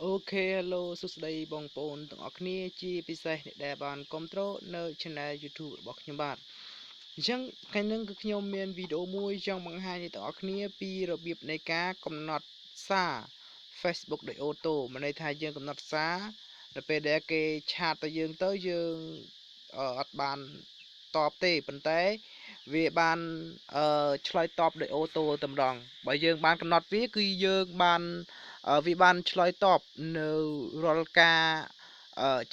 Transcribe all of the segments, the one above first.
Okay, hello សួស្តីបងប្អូនទាំងអស់គ្នាជាពិសេសអ្នកដែលបានគាំទ្រនៅ Channel YouTube របស់ខ្ញុំបាទអញ្ចឹងថ្ងៃនេះគឺខ្ញុំមានវីដេអូមួយចង់បង្ហាញអ្នកទាំងអស់គ្នាពីរបៀបនៃការកំណត់សារ Facebook ដោយអូតូមានន័យថាយើងកំណត់សារដល់ពេលដែលគេឆាតទៅយើងអត់បានតបទេប៉ុន្តែវាបានឆ្លើយតបដោយអូតូតែម្ដងបើយើងបានកំណត់វាគឺយើងបានវាបានឆ្លើយតបនៅរាល់ការ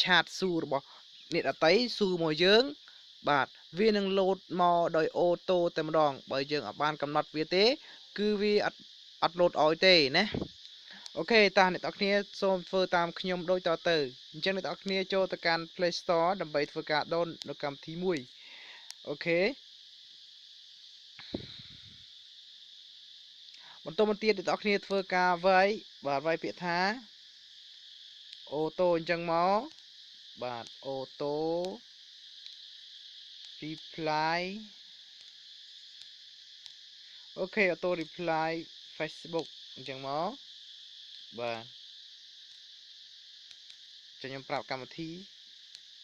ឆាតសួររបស់អ្នកដទៃសួរមកយើងបាទវានឹងលោតមកដោយអូតូតែម្ដងបើយើងអត់បានកំណត់វាទេគឺវាអត់លោតឲ្យទេណាអូខេតោះអ្នកនរគ្នាសូមធ្វើតាមខ្ញុំដូចតទៅអញ្ចឹងអ្នកនរគ្នាចូលទៅកាន់ Play Store ដើម្បីធ្វើការដូននៅកម្មវិធីមួយអូខេបន្តមកទៀតអ្នកនរគ្នាធ្វើការវាយពាក្យថាអូតូអញ្ចឹងមកបាទអូតូ reply អូខេអូតូ reply Facebook អញ្ចឹងមកបាទខ្ញុំប្រាប់កម្មវិធី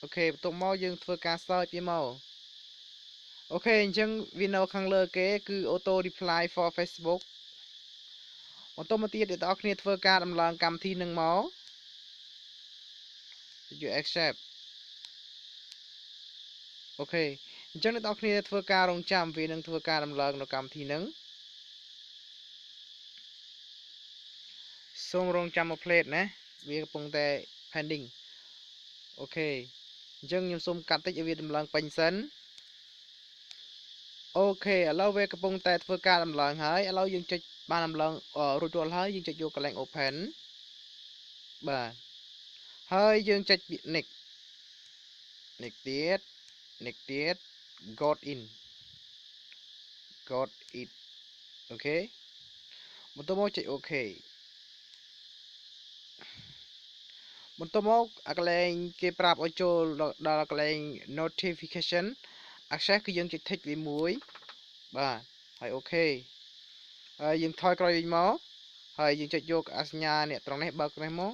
អូខេបន្ទាប់មកយើងធ្វើការ search វាមកអូខេអញ្ចឹងវានៅខាងលើគេគឺ auto reply for Facebook បន្តមកទៀតអ្នកនរគ្នាធ្វើការដំឡើងកម្មវិធីនឹងមក you accept អូខេអញ្ចឹងអ្នកនរគ្នាធ្វើការរងចាំវានឹងធ្វើការដំឡើងនៅកម្មវិធីនឹងសូមរងចាំមួយ plate ណាវាកំពុងតែ pending អូខេអញ្ចឹងខ្ញុំសូមកាត់តិចឲ្យវាដំឡើងពេញសិនអូខេឥឡូវវាកំពុងតែធ្វើការដំឡើងហើយឥឡូវយើងចុចបានដំឡើងរួចរាល់ហើយយើងចុចយកកន្លែង open បាទហើយយើងចុចពាក្យ next ទៀត got in អូខេបន្ទាប់មកចុចអូខេបន្ទាប់មកកន្លែងគេប្រាប់ឲ្យចូលដល់កន្លែង notification access គឺយើងចុច tick វាមួយបាទហើយអូខេហើយយើងថយក្រោយវិញមកហើយយើងចុចយកសញ្ញានេះត្រង់នេះបើកនេះមក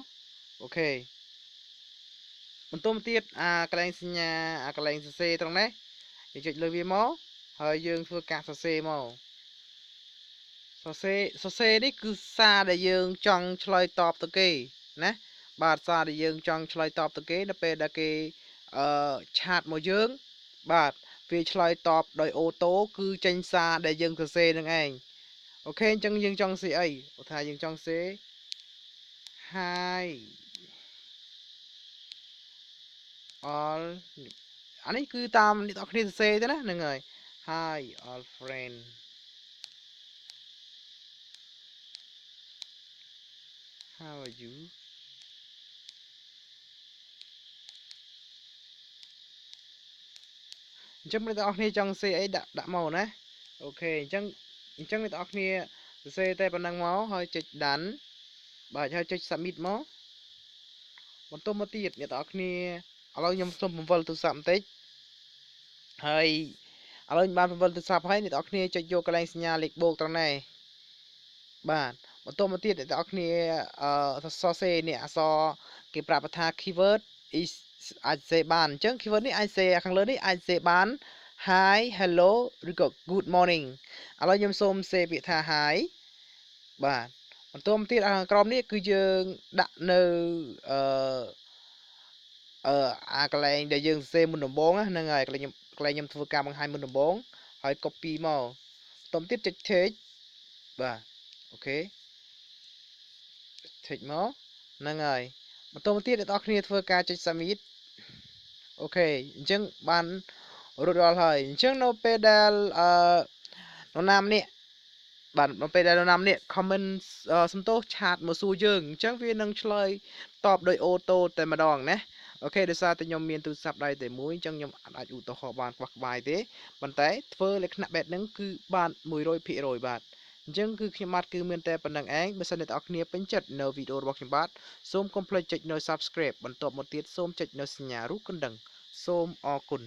អូខេបន្ទាប់ទៀតកន្លែងសញ្ញាកន្លែងសរសេរត្រង់នេះយើងចុចលើវាមកហើយយើងធ្វើការសរសេរមកសរសេរនេះគឺសារដែលយើងចង់ឆ្លើយតបទៅគេណាបាទសារដែលយើងចង់ឆ្លើយតបទៅគេដល់ពេលដែលគេឆាតមកយើងបាទវាឆ្លើយតបដោយអូតូគឺចេញសារដែលយើងសរសេរនឹងឯងអូខេអញ្ចឹងយើងចង់សេអីឧទាហរណ៍យើងចង់សេ hi all អានេះគឺតាមអ្នកនរគ្នាសរសេរទេណាហ្នឹងហើយ hi all friend how are you អញ្ចឹងអ្នកនរគ្នាចង់សេអីដាក់មកណាអូខេអញ្ចឹងអ្នកនរគ្នាសរសេរតែប៉ុណ្ណឹងមកហើយចុច done បាទហើយចុច submit មកបន្តមកទៀតអ្នកនរគ្នាឥឡូវខ្ញុំសូមបង្វិលទូរស័ព្ទបន្តិចហើយឥឡូវបានបង្វិលទូរស័ព្ទហើយអ្នកនរគ្នាចុចយកកន្លែងសញ្ញាលេខបូកត្រង់នេះបាទបន្តមកទៀតអ្នកនរគ្នាសរសេរនេះអក្សរគេប្រាប់ថា keyword is អាចសេបានអញ្ចឹង keyword នេះអាចសេខាងលើនេះអាចសេបាន hi hello ឬក៏ good morning ឥឡូវខ្ញុំសូមសេពាក្យថា hi បាទបន្តមកទៀតខាងក្រោមនេះគឺយើងដាក់នៅកន្លែងដែលយើងសរសេរមុនដំបូងហ្នឹងហើយកន្លែងខ្ញុំធ្វើការបង្ហាញមុនដំបូងហើយ copy មកបន្តទៀតចុច take បាទអូខេ take មកហ្នឹងហើយបន្តមកទៀតអ្នកនរគ្នាធ្វើការចុច submit អូខេអញ្ចឹងបានរួចរាល់ហើយអញ្ចឹងនៅពេលដែលនរណាម្នាក់បាទនៅពេលដែលនរណាម្នាក់ comment សំទោសឆាតមកសួរយើងអញ្ចឹងវានឹងឆ្លើយតបដោយអូតូតែម្ដងណាអូខេដោយសារតែខ្ញុំមានទូរស័ព្ទដៃតែមួយអញ្ចឹងខ្ញុំអាចឧទាហរណ៍បានខ្វះក្បាយទេប៉ុន្តែធ្វើលក្ខណៈបែបហ្នឹងគឺបាន 100% បាទអញ្ចឹងគឺខ្ញុំបាទគឺមានតែប៉ុណ្្នឹងឯងបើសិនអ្នកនរគ្នាពេញចិត្តនៅវីដេអូរបស់ខ្ញុំបាទសូមកុំភ្លេចចុចនៅ subscribe បន្ទាប់មកទៀតសូមចុចនៅសញ្ញារូបកណ្ដឹងសូមអរគុណ